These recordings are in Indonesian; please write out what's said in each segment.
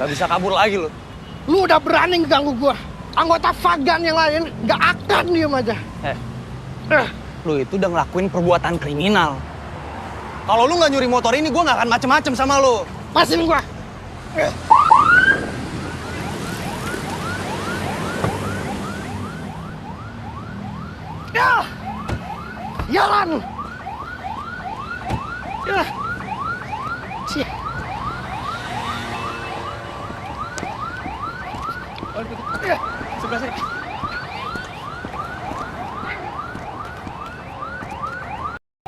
Gak bisa kabur lagi lo. Lu udah berani ngeganggu gua. Anggota Fagan yang lain gak akan diem aja. Lu itu udah ngelakuin perbuatan kriminal. Kalau lu nggak nyuri motor ini, gue nggak akan macem-macem sama lu. Pasin gua. Ya, jalan. Ya. Cih. Ya, sebelah sini.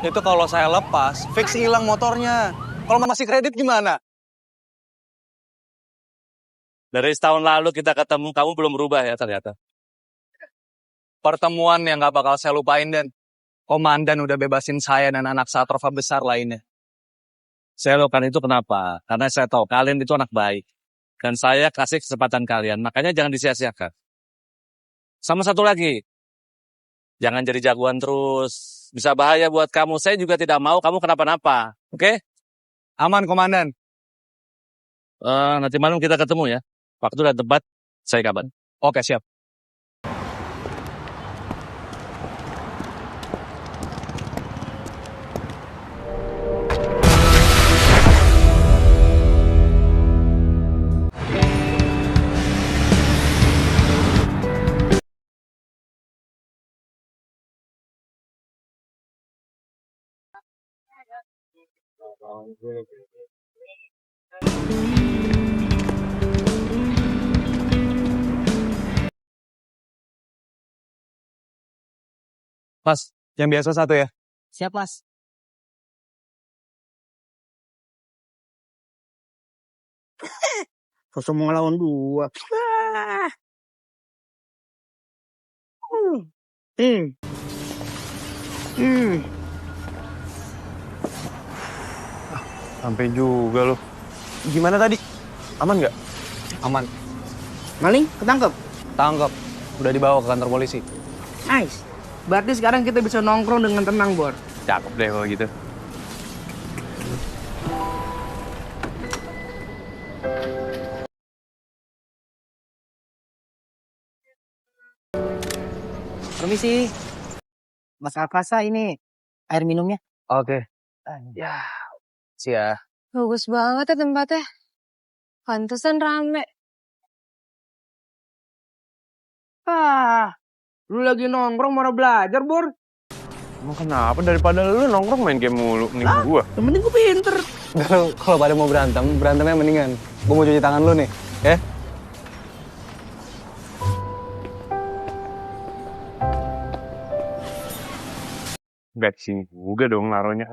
Itu kalau saya lepas, fix hilang motornya. Kalau masih kredit gimana? Dari setahun lalu kita ketemu, kamu belum berubah ya ternyata. Pertemuan yang nggak bakal saya lupain, Dan. Komandan udah bebasin saya dan anak Satrova besar lainnya. Saya lakukan itu kenapa? Karena saya tahu kalian itu anak baik. Dan saya kasih kesempatan kalian, makanya jangan disia-siakan. Sama satu lagi, jangan jadi jagoan terus. Bisa bahaya buat kamu. Saya juga tidak mau kamu kenapa-napa. Oke? Aman, Komandan. Nanti malam kita ketemu ya. Waktu dan tempat, saya kabar. Oke, siap. Mas, yang biasa satu ya. Siap, Mas. Sosok mau ngelawan dua. Sampai juga lo. Gimana tadi? Aman nggak? Aman. Maling ketangkep. Tangkap. Udah dibawa ke kantor polisi. Nice. Berarti sekarang kita bisa nongkrong dengan tenang, Bor. Cakep deh kalau gitu. Permisi, Mas Alfasa ini air minumnya. Oke. Ya, sia. Bagus banget ya tempatnya. Pantesan rame. Lu lagi nongkrong mau belajar, Bor. Emang kenapa daripada lu nongkrong main game mulu? Mending gua. Yang penting gua pinter. Kalau pada mau berantemnya mendingan. Gua mau cuci tangan lu nih, ya? Back sini juga dong naruhnya.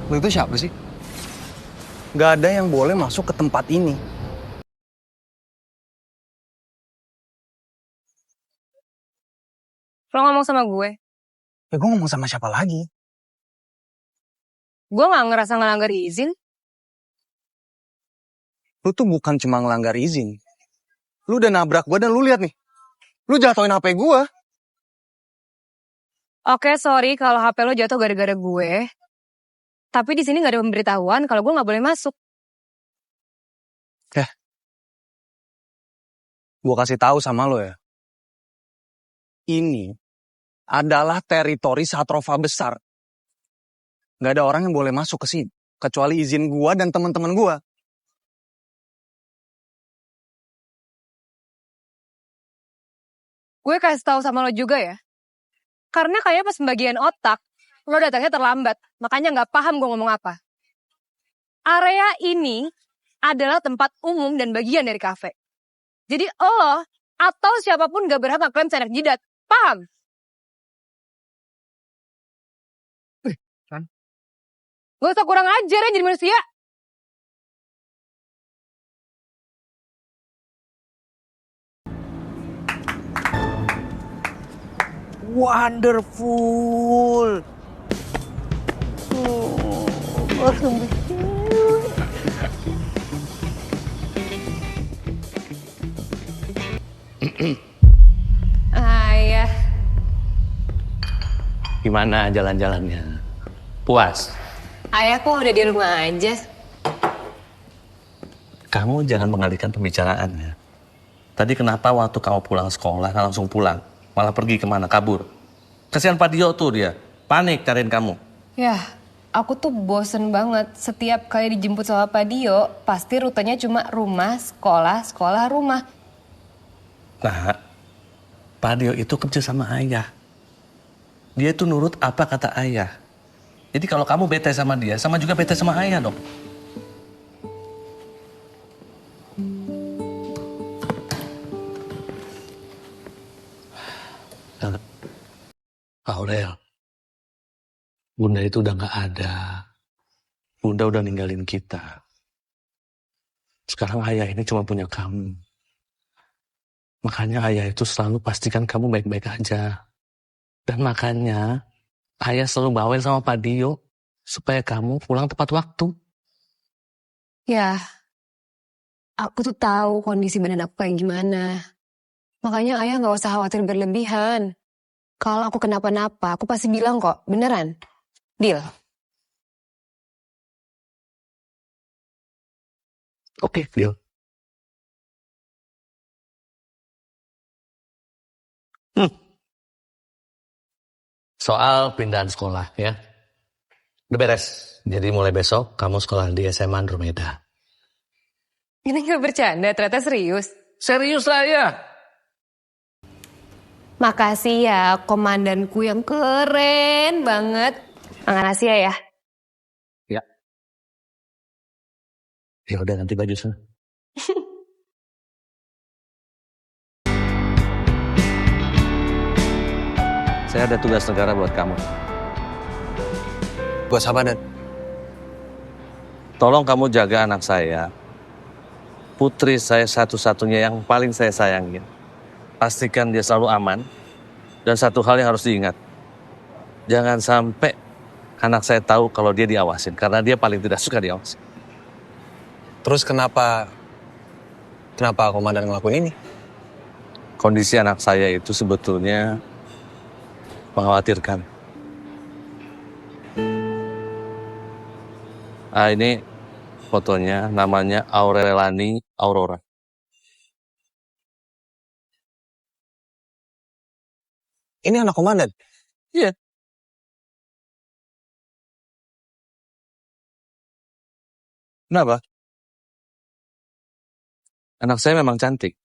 Lu itu siapa sih? Gak ada yang boleh masuk ke tempat ini. Lo ngomong sama gue. Ya gue ngomong sama siapa lagi? Gue gak ngerasa ngelanggar izin. Lu tuh bukan cuma ngelanggar izin. Lu udah nabrak gue dan lu lihat nih. Lu jatuhin HP gue. Oke, sorry kalau HP lo jatuh gara-gara gue. Tapi di sini gak ada pemberitahuan kalau gue gak boleh masuk. Gue kasih tahu sama lo ya. Ini adalah teritori Satrova besar. Gak ada orang yang boleh masuk ke sini. Kecuali izin gue dan teman-teman gue. Gue kasih tahu sama lo juga ya. Karena kayak pas pembagian otak, lo datangnya terlambat. Makanya gak paham gue ngomong apa. Area ini adalah tempat umum dan bagian dari kafe. Jadi lo atau siapapun gak berhak ngeklaim seenak jidat. Paham? Kan? Gak usah kurang ajar ya jadi manusia. Wonderful. Ayah. Gimana jalan-jalannya? Puas? Ayah kok udah di rumah aja? Kamu jangan mengalihkan pembicaraannya. Tadi kenapa waktu kamu pulang sekolah nggak langsung pulang? Malah pergi kemana? Kabur. Kasihan Pak Dio tuh dia. Panik cariin kamu. Yah, aku tuh bosen banget. Setiap kali dijemput sama Pak Dio, pasti rutenya cuma rumah, sekolah, sekolah, rumah. Nah, Pak Dio itu kerja sama ayah. Dia itu nurut apa kata ayah. Jadi kalau kamu bete sama dia, sama juga bete sama ayah dong. Aurel, Bunda itu udah gak ada. Bunda udah ninggalin kita. Sekarang ayah ini cuma punya kamu. Makanya ayah itu selalu pastikan kamu baik-baik aja. Dan makanya ayah selalu bawel sama Pak Dio supaya kamu pulang tepat waktu. Ya, aku tuh tahu kondisi badan aku kayak gimana. Makanya ayah nggak usah khawatir berlebihan. Kalau aku kenapa-napa, aku pasti bilang kok, beneran. Deal. Oke, deal. Soal pindahan sekolah ya. Udah beres. Jadi mulai besok kamu sekolah di SMA Andromeda. Ini nggak bercanda, ternyata serius. Serius lah ya. Makasih ya komandanku yang keren banget. Makasih ya. Ya. Ya udah ganti baju sana. Saya ada tugas negara buat kamu. Buat apa, Dan? Tolong kamu jaga anak saya. Putri saya satu-satunya yang paling saya sayangin. Pastikan dia selalu aman. Dan satu hal yang harus diingat. Jangan sampai anak saya tahu kalau dia diawasin. Karena dia paling tidak suka diawasin. Terus kenapa komandan ngelakuin ini? Kondisi anak saya itu sebetulnya mengkhawatirkan. Ini fotonya, namanya Aurelani Aurora. Ini anak komandan? Iya. Kenapa? Anak saya memang cantik.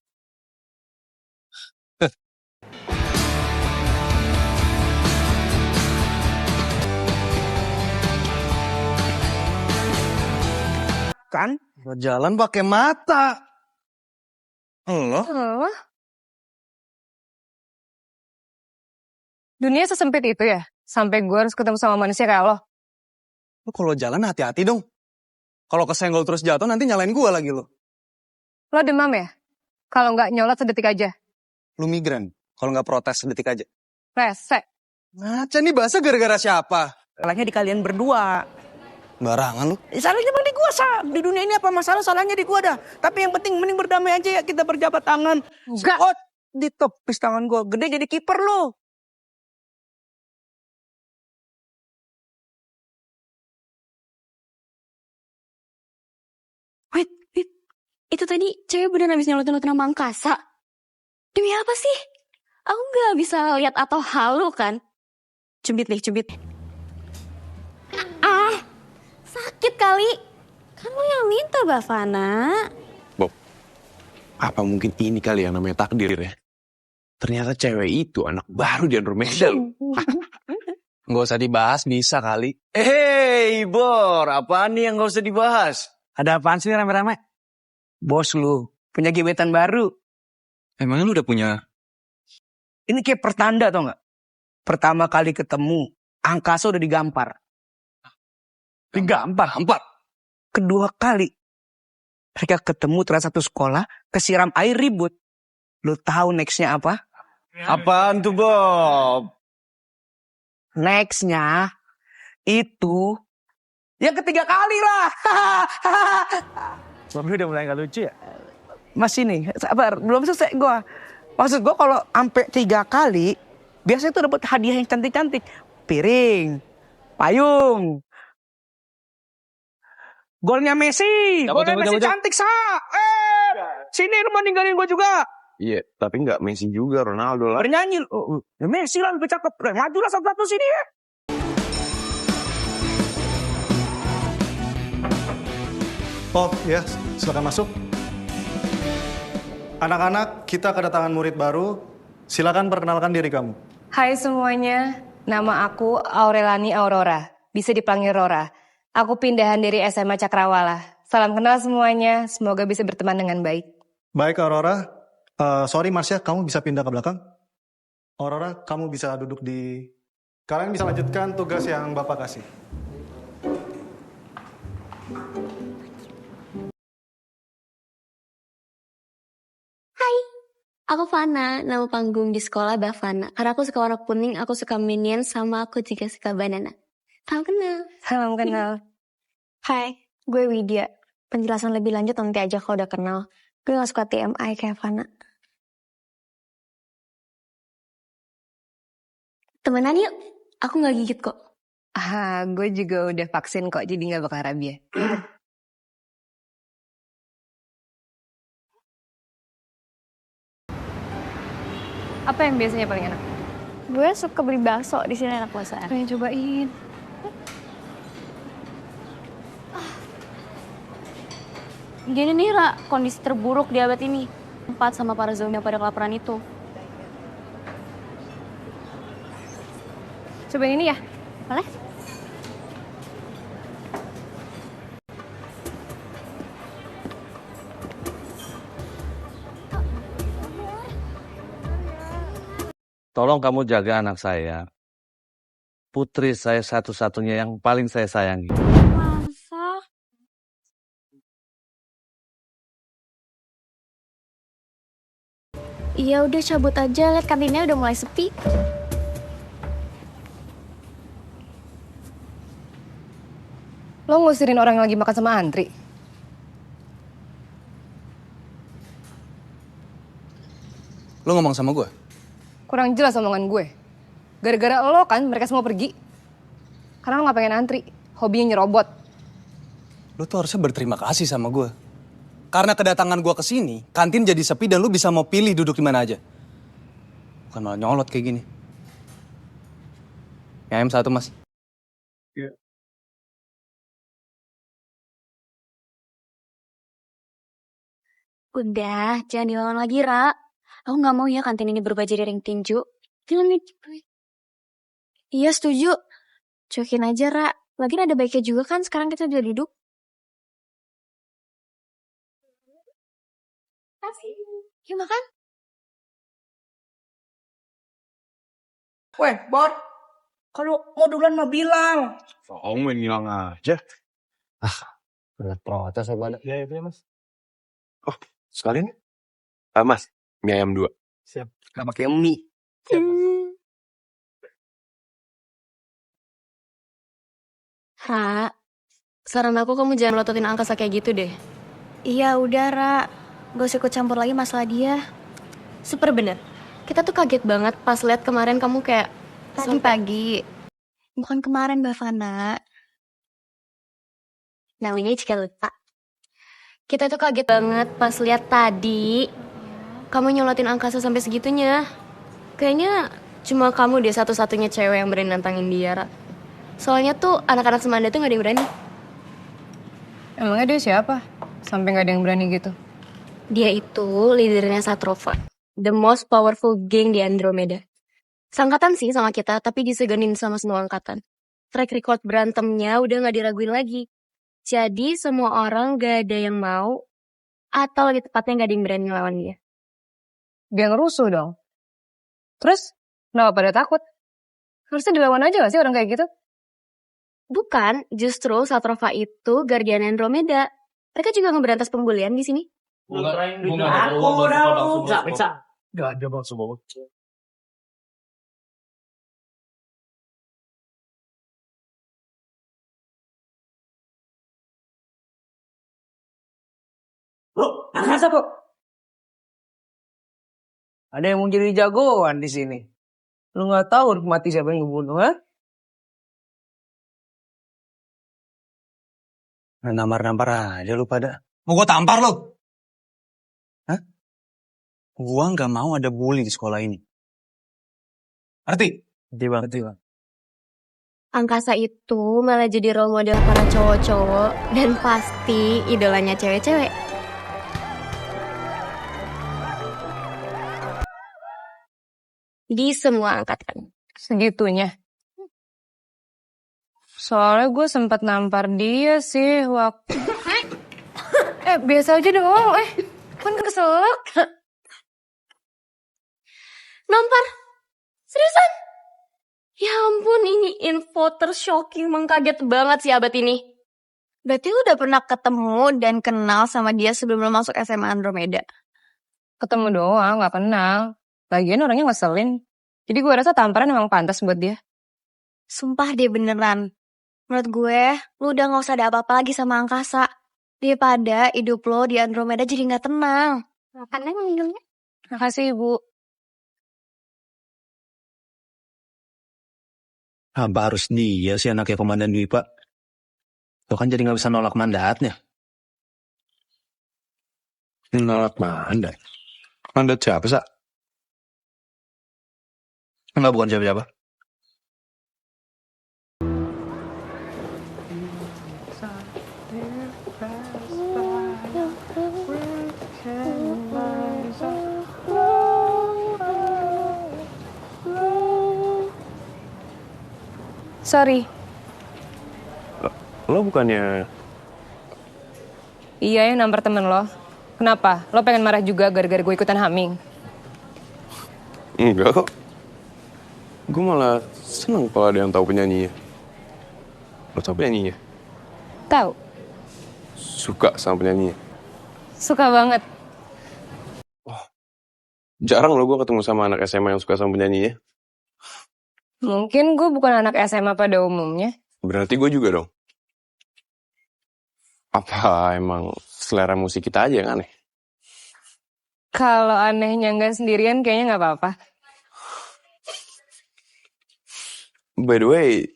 Kan? Jalan pakai mata. Loh? Oh. Dunia sesempit itu ya? Sampai gue harus ketemu sama manusia kayak lo? Lu kalau jalan hati-hati dong. Kalau kesenggol terus jatuh nanti nyalain gua lagi lo. Lo demam ya? Kalau nggak nyolot sedetik aja. Lu migran. Kalau nggak protes sedetik aja. Rese. Ngaca nih bahasa gara-gara siapa? Salahnya di kalian berdua. Barangan lu. Salahnya bang di gua, Di dunia ini apa masalah, salahnya di gua dah. Tapi yang penting mending berdamai aja ya, kita berjabat tangan. Enggak. Oh, ditepis tangan gua. Gede jadi kiper lu. Wait, itu tadi cewek beneran habis nyolotin nama angkasa. Demi apa sih? Aku gak bisa lihat atau halu kan? Cubit deh, cubit. Sakit kali. Kamu yang minta, Bavana. Bob, apa mungkin ini kali yang namanya takdir ya? Ternyata cewek itu anak baru di Andromeda loh. Nggak usah dibahas, bisa kali. Hei, Bor, apaan nih yang gak usah dibahas? Ada apaan sih rame-rame? Bos lu, punya gebetan baru. Emangnya lu udah punya? Ini kayak pertanda tau gak? Pertama kali ketemu, angkasa udah digampar. Digampar? Gampar. Kedua kali. Mereka ketemu terus satu sekolah, kesiram air ribut. Lu tahu nextnya apa? Apaan tuh, Bob? Nextnya itu yang ketiga kali lah. Bob udah mulai gak lucu ya? Masih nih, sabar, belum selesai gua. Maksud gue kalau sampai 3 kali, biasanya tuh dapat hadiah yang cantik-cantik. Piring, payung. Golnya Messi, Cabut, golnya cabut, Messi cabut, cabut. cantik, Sa. Sini lu mau ninggalin gue juga. Iya, tapi nggak Messi juga, Ronaldo lah. Bernyanyi, ya Messi lah lebih cakep. Majulah satu-satu sini ya. Oh ya, silakan masuk. Anak-anak, kita kedatangan murid baru. Silakan perkenalkan diri kamu. Hai semuanya, nama aku Aurelani Aurora, bisa dipanggil Rora. Aku pindahan dari SMA Cakrawala. Salam kenal semuanya, semoga bisa berteman dengan baik. Baik, Aurora. Sorry, Marsha, kamu bisa pindah ke belakang. Aurora, kamu bisa duduk di... Kalian bisa lanjutkan tugas yang Bapak kasih. Aku Fana, nama panggung di sekolah Bavana. Karena aku suka warna kuning, aku suka Minion, sama aku juga suka banana. Salam kenal. Salam kenal. Hai, gue Widya. Penjelasan lebih lanjut nanti aja kalau udah kenal. Gue gak suka TMI kayak Fana. Temenan yuk, aku gak gigit kok. Gue juga udah vaksin kok, jadi gak bakal rabia. Apa yang biasanya paling enak? Gue suka beli bakso di sini enak banget. Pengen cobain. Gini nih Ra, kondisi terburuk di abad ini. 4 sama para zombie yang pada kelaparan itu. Cobain ini ya? Boleh? Tolong kamu jaga anak saya. Putri saya satu-satunya yang paling saya sayangi. Masa? Iya udah cabut aja, lihat kantinnya udah mulai sepi. Lo ngusirin orang yang lagi makan sama antri? Lo ngomong sama gue? Kurang jelas omongan gue. Gara-gara lo kan mereka semua pergi. Karena lo gak pengen antri, hobinya nyerobot. Lo tuh harusnya berterima kasih sama gue. Karena kedatangan gue ke sini, kantin jadi sepi dan lo bisa mau pilih duduk di mana aja. Bukan malah nyolot kayak gini. Ya, ayam satu, Mas. Udah, jangan dilawan lagi, Ra. Aku gak mau ya kantin ini berubah jadi ring tinju. Jangan nih. Iya, setuju. Cuekin aja, Ra. Lagian ada baiknya juga kan sekarang kita udah duduk. Kasih. Yuk makan. Weh, Bor. Kalau mau duluan mah bilang. Oh, main ngilang aja. Berat protes saya pada. Ya, itu ya, Mas. Oh, sekalian. Mas, mie ayam 2. Siap. Gak pakai mie. Ra, saran aku kamu jangan melototin angkasa kayak gitu deh. Iya udah Ra, gak usah ikut campur lagi masalah dia. Super bener, kita tuh kaget banget pas lihat kemarin kamu kayak pagi-pagi. Bukan kemarin Mbak Fana. Namanya juga lupa. Kita tuh kaget banget pas lihat tadi kamu nyolotin angkasa sampai segitunya. Kayaknya cuma kamu deh satu-satunya cewek yang berani nantangin dia, Ra. Soalnya tuh anak-anak Semanda tuh gak ada yang berani. Emangnya dia siapa? Sampai gak ada yang berani gitu. Dia itu leadernya Satrova. The most powerful gang di Andromeda. Sangkatan sih sama kita, tapi diseganin sama semua angkatan. Track record berantemnya udah gak diraguin lagi. Jadi semua orang gak ada yang mau, atau lebih tepatnya gak ada yang berani ngelawan dia. Dia ngerusuh dong. Terus, kenapa pada takut? Harusnya dilawan aja gak sih orang kayak gitu? Bukan, justru Satrova itu Guardian Andromeda. Mereka juga ngeberantas pembulian di sini. Gak ada maksud banget. Lo, angkasa kok. Ada yang mau jadi jagoan di sini. Lu nggak tahu mati siapa yang ngebunuh, ha? Nampar-nampar aja lu pada. Mau gua tampar lu? Hah? Gua nggak mau ada bully di sekolah ini. Ngerti? Ngerti bang. Angkasa itu malah jadi role model para cowok-cowok dan pasti idolanya cewek-cewek. Di semua angkatan. Segitunya. Soalnya gue sempat nampar dia sih waktu... biasa aja dong. Kan keselak. Nampar? Seriusan? Ya ampun, ini info tershocking, mengkaget banget sih abad ini. Berarti lu udah pernah ketemu dan kenal sama dia sebelum lu masuk SMA Andromeda? Ketemu doang, gak kenal. Lagian orangnya ngeselin. Jadi gue rasa tamparan emang pantas buat dia. Sumpah deh beneran. Menurut gue, lu udah gak usah ada apa-apa lagi sama angkasa. Daripada hidup lo di Andromeda jadi gak tenang. Makan aja minumnya. Makasih, Ibu. Apa harus dia sih anaknya Komandan Dwi, Pak? Lo kan jadi nggak bisa nolak mandatnya. Nolak mandat? Mandat siapa, Sa? Enggak, bukan siapa-siapa. Sorry. Lo bukannya... Iya, yang nampar temen lo. Kenapa? Lo pengen marah juga gara-gara gue ikutan haming? Enggak kok. Gue malah seneng kalau ada yang tahu penyanyinya. Lo tau penyanyinya? Tahu. Suka sama penyanyinya? Suka banget. Jarang lo gue ketemu sama anak SMA yang suka sama penyanyinya. Mungkin gue bukan anak SMA pada umumnya. Berarti gue juga dong. Apa emang selera musik kita aja yang aneh? Kalau anehnya nggak sendirian kayaknya nggak apa-apa. By the way,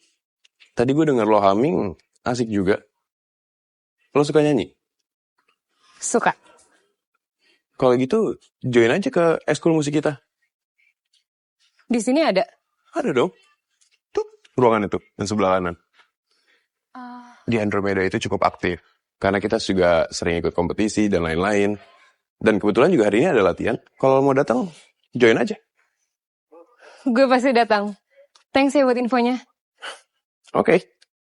tadi gue denger lo humming, asik juga. Lo suka nyanyi? Suka. Kalau gitu, join aja ke ekskul musik kita. Di sini ada? Ada dong. Tuh, ruangan itu, yang sebelah kanan. Di Andromeda itu cukup aktif. Karena kita juga sering ikut kompetisi dan lain-lain. Dan kebetulan juga hari ini ada latihan. Kalau mau datang, join aja. Gue pasti datang. Thanks ya buat infonya. Oke,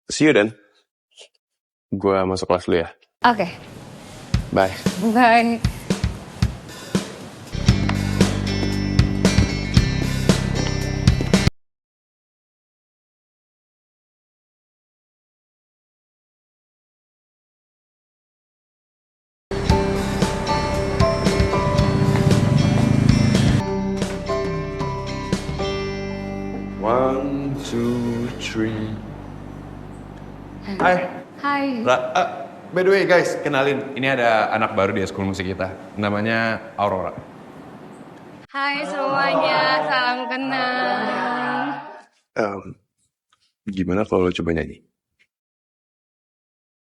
see you then. Gue masuk kelas dulu ya. Oke. Bye. Bye. One, two, three. Hai. Hai. By the way guys, kenalin. Ini ada anak baru di ekskul musik kita. Namanya Aurora. Hai semuanya, salam kenal. Gimana kalau lo coba nyanyi?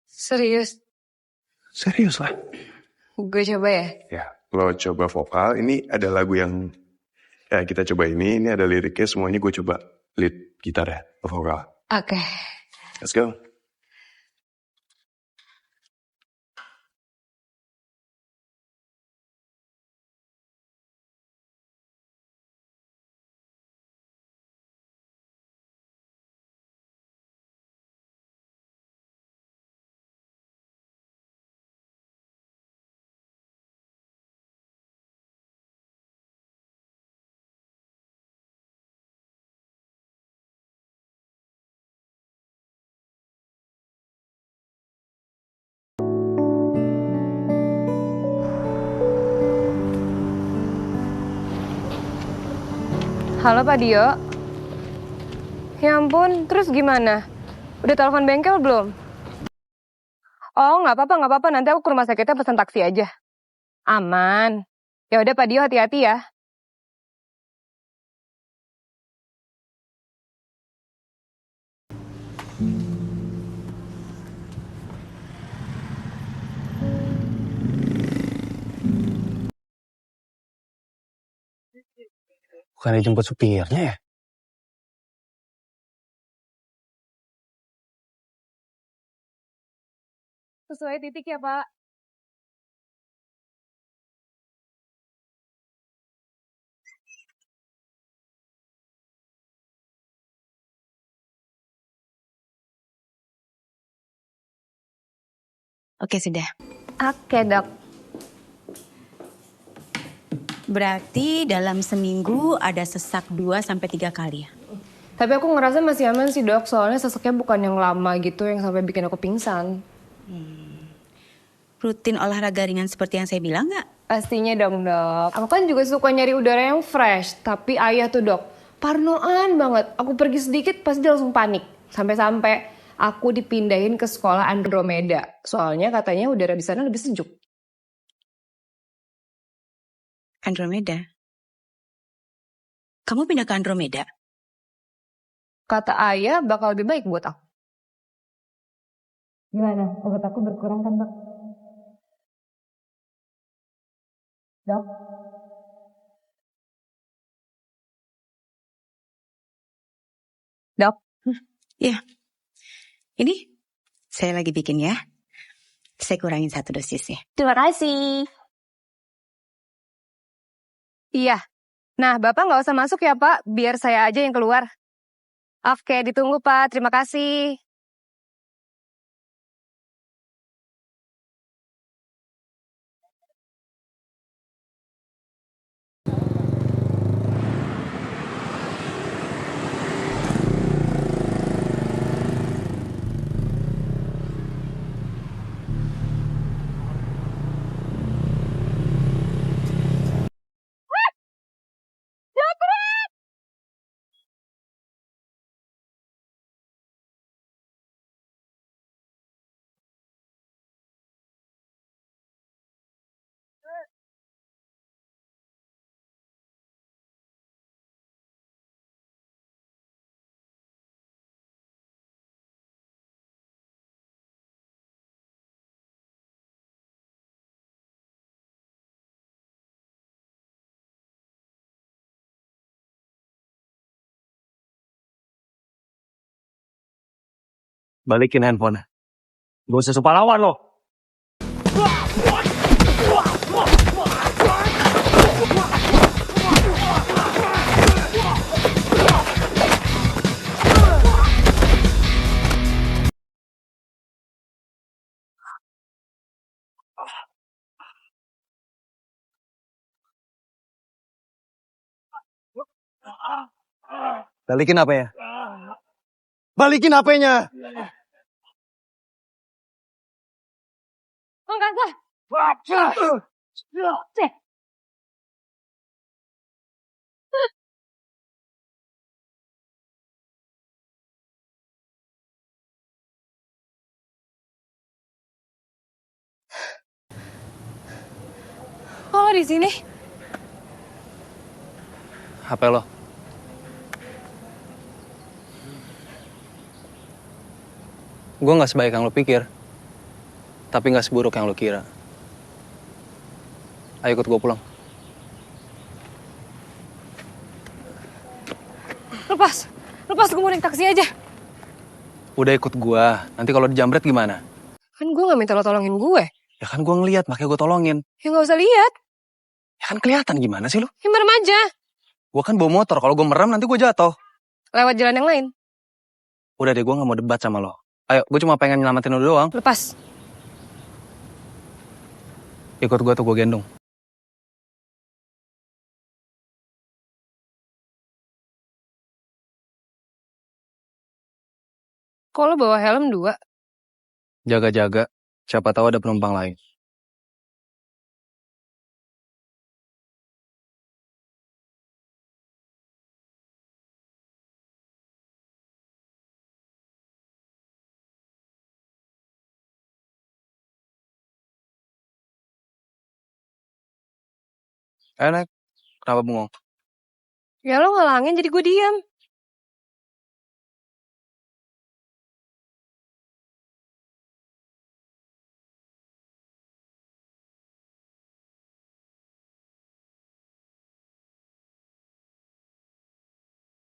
Serius? Serius lah. Gue coba ya? Ya, lo coba vokal. Ini ada lagu yang kita coba ini. Ini ada liriknya semuanya gue coba lead gitar ya, vokal. Oke. Let's go. Halo Pak Dio. Ya ampun, terus gimana? Udah telepon bengkel belum? Oh, nggak apa-apa. Nanti aku ke rumah sakitnya pesan taksi aja. Aman. Ya udah Pak Dio, hati-hati ya. Bukan dijemput supirnya ya? Sesuai titik ya, Pak. Oke, sudah. Oke, Dok. Berarti dalam seminggu ada sesak 2-3 kali ya? Tapi aku ngerasa masih aman sih, Dok. Soalnya sesaknya bukan yang lama gitu yang sampai bikin aku pingsan. Rutin olahraga ringan seperti yang saya bilang nggak? Pastinya dong, Dok. Aku kan juga suka nyari udara yang fresh. Tapi ayah tuh, Dok, parnoan banget. Aku pergi sedikit pasti dia langsung panik. Sampai-sampai aku dipindahin ke sekolah Andromeda. Soalnya katanya udara di sana lebih sejuk. Andromeda? Kamu pindah ke Andromeda? Kata ayah bakal lebih baik buat aku. Gimana? Obat aku berkurang kan, Dok? Dok? Dok? Ya. Ini saya lagi bikin ya. Saya kurangin 1 dosis ya. Terima kasih. Iya. Nah, Bapak nggak usah masuk ya, Pak. Biar saya aja yang keluar. Oke, ditunggu, Pak. Terima kasih. Balikin handphone. Gak usah supalawan lo. Balikin apa ya? Balikin HP-nya. Oh, enggak, enggak. Kok lo di sini? HP lo. Gue gak sebaik yang lo pikir. Tapi gak seburuk yang lo kira. Ayo ikut gue pulang. Lepas. Lepas, gue mau naik taksi aja. Udah ikut gue. Nanti kalau dijamret gimana? Kan gue gak minta lo tolongin gue. Ya kan gue ngeliat, makanya gue tolongin. Ya gak usah lihat. Ya kan kelihatan gimana sih lo? Ya merem aja. Gue kan bawa motor. Kalau gue merem nanti gue jatuh. Lewat jalan yang lain. Udah deh, gue gak mau debat sama lo. Ayo, gue cuma pengen nyelamatin lo doang. Lepas. Ikut gue tuh, gue gendong. Kok lo bawa helm 2? Jaga-jaga. Siapa tahu ada penumpang lain. Enak. Kenapa bengong? Ya lo ngalangin jadi gue diam.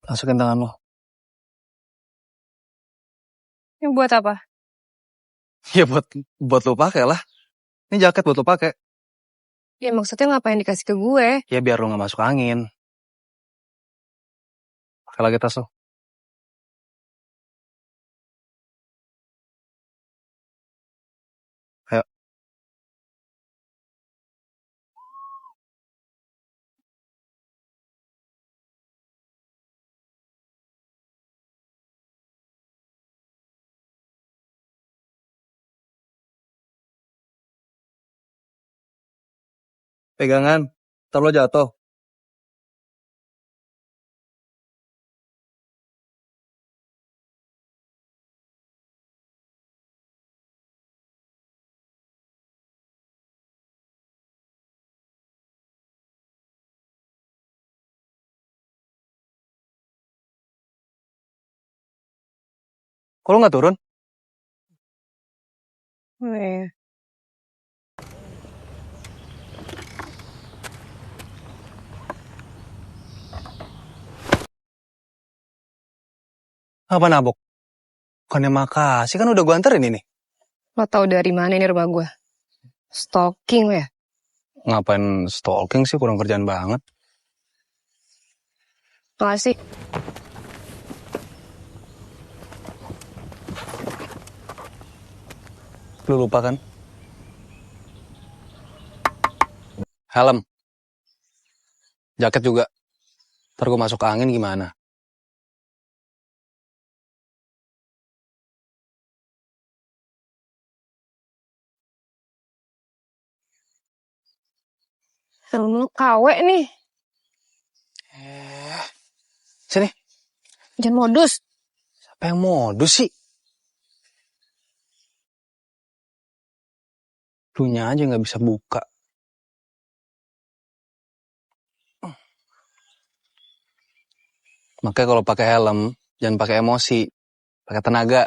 Masukin tangan lo. Ini buat apa? Ya buat lo pakai lah. Ini jaket buat lo pakai. Ya maksudnya ngapain dikasih ke gue? Ya biar lo gak masuk angin. Pakai lagi tas lo. Ayo. Pegangan. Ntar lo jatuh. Kok lo gak turun? Iya. Apa nabok? Bukannya makasih kan udah gue anterin ini. Lo tau dari mana ini rumah gue? Stalking lo ya? Ngapain stalking sih, kurang kerjaan banget. Makasih. Lu lupa kan? Helm. Jaket juga. Ntar gue masuk angin gimana? Helm lo KW nih. Sini. Jangan modus. Siapa yang modus sih? Lunya aja gak bisa buka. Makanya kalau pakai helm, jangan pakai emosi. Pakai tenaga.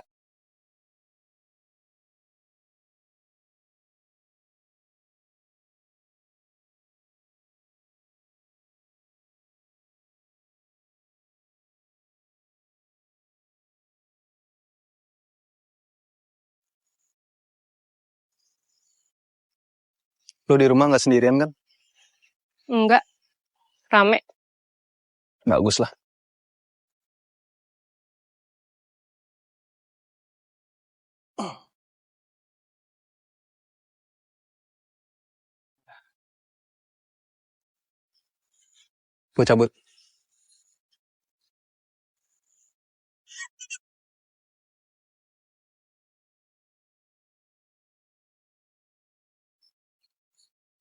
Lu di rumah gak sendirian kan? Enggak. Rame. Bagus lah. Gue cabut.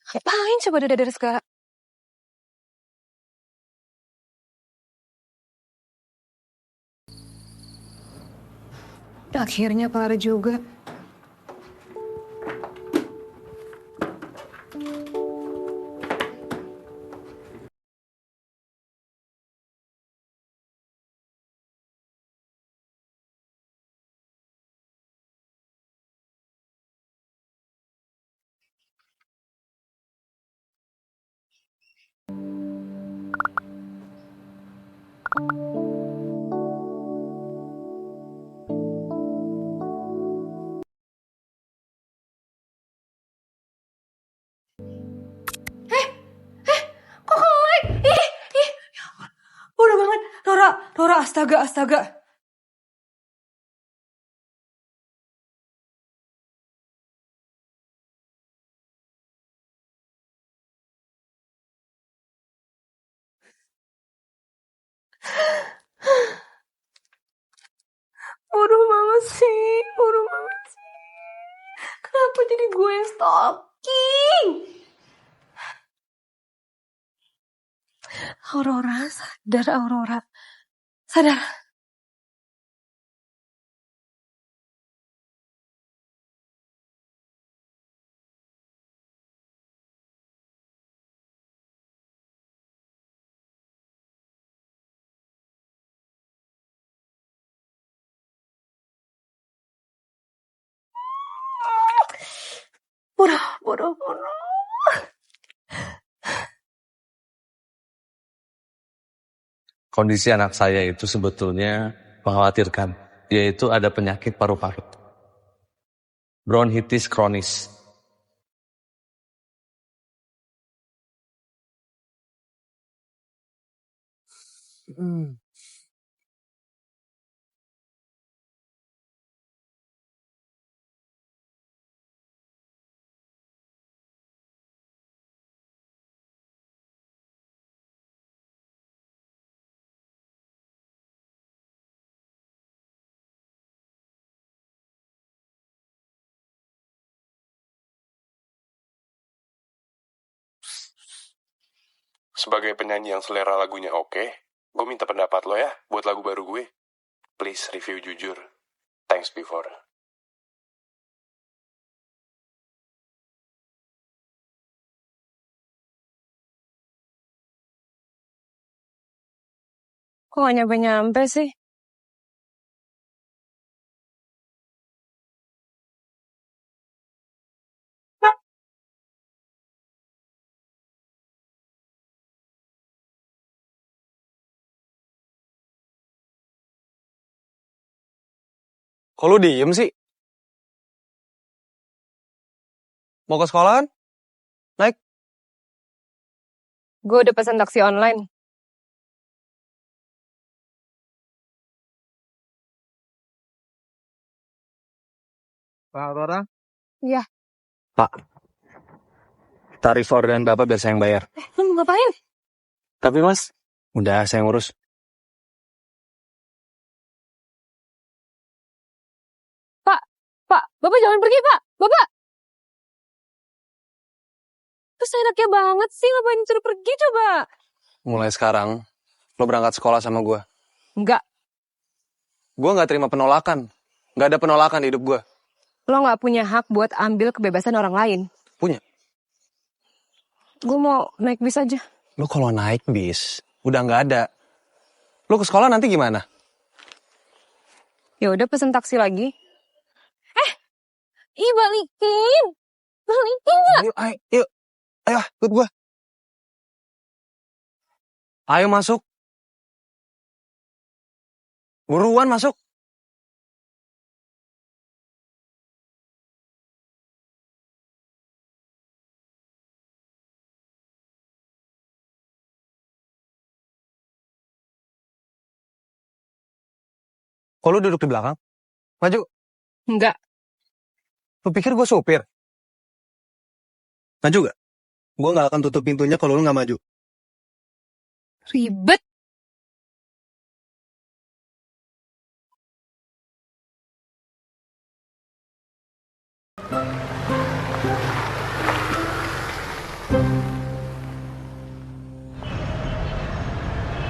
Ngapain coba dadar segala? Akhirnya kelar juga. Kok kelar? Ih. Udah banget. Rora, astaga. Bodoh banget sih. Kenapa jadi gue yang stalking? Aurora, sadar Aurora. Sadar. Bodoh. Kondisi anak saya itu sebetulnya mengkhawatirkan, yaitu ada penyakit paru-paru. Bronkitis kronis. Sebagai penyanyi yang selera lagunya oke, gue minta pendapat lo ya buat lagu baru gue. Please review jujur. Thanks before. Kok gak nyampe-nyampe sih? Kok lu diem sih? Mau ke sekolahan? Naik? Gue udah pesan taksi online. Pak Aurora? Iya. Pak, tarif orderan Bapak biar saya yang bayar. Lu mau ngapain? Tapi Mas, udah saya ngurus. Pak, Bapak jangan pergi, Pak. Bapak! Terus enaknya banget sih ngapain suruh pergi coba? Mulai sekarang, lo berangkat sekolah sama gue. Enggak. Gue gak terima penolakan. Gak ada penolakan di hidup gue. Lo gak punya hak buat ambil kebebasan orang lain. Punya. Gue mau naik bis aja. Lo kalau naik bis, udah gak ada. Lo ke sekolah nanti gimana? Ya udah pesen taksi lagi. Balikin. Balikin gak? Ayo, ikut gue. Ayo masuk. Buruan masuk. Kok lu duduk di belakang? Maju. Enggak. Lu pikir gue supir? Maju gak? Gue gak akan tutup pintunya kalau lu gak maju. Ribet.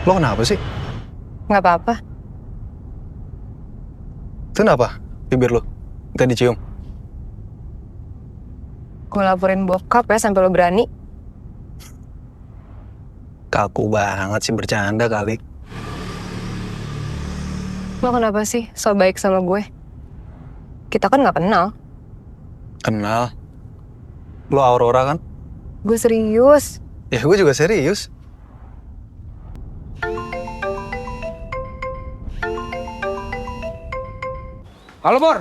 Lo kenapa sih? Gak apa-apa. Itu kenapa? Bibir lo minta dicium. Gue laporin bokap ya sampai lo berani. Kaku banget sih, bercanda kali. Lo kenapa sih so baik sama gue? Kita kan gak kenal. Kenal. Lo Aurora kan? Gue serius. Ya gue juga serius. Halo Bor,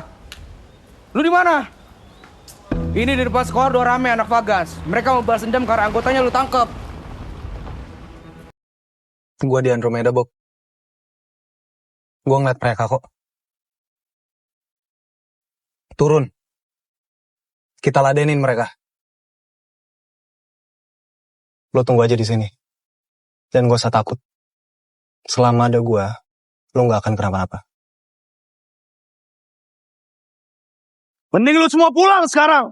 lu di mana? Ini di depan sekolah udah rame anak Vagas. Mereka mau balas dendam karena anggotanya lu tangkep. Gue di Andromeda, Bob. Gue ngeliat mereka kok. Turun. Kita ladenin mereka. Lo tunggu aja di sini. Jangan gak usah takut. Selama ada gue, lo gak akan kenapa-napa. Mending lu semua pulang sekarang.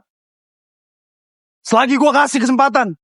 Selagi gue kasih kesempatan.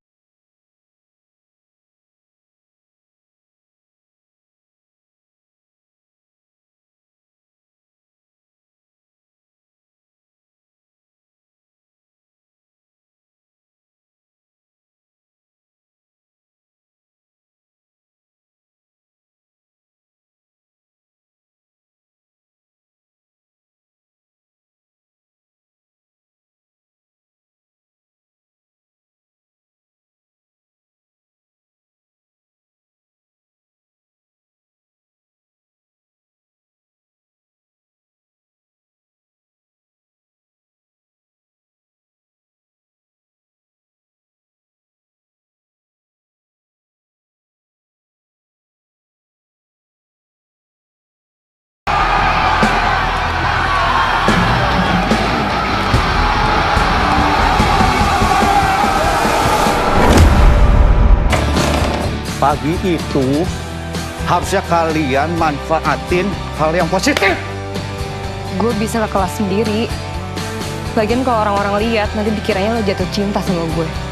Pagi itu harusnya kalian manfaatin hal yang positif. Gue bisa ke kelas sendiri. Lagian kalau orang-orang lihat, nanti dikiranya lo jatuh cinta sama gue.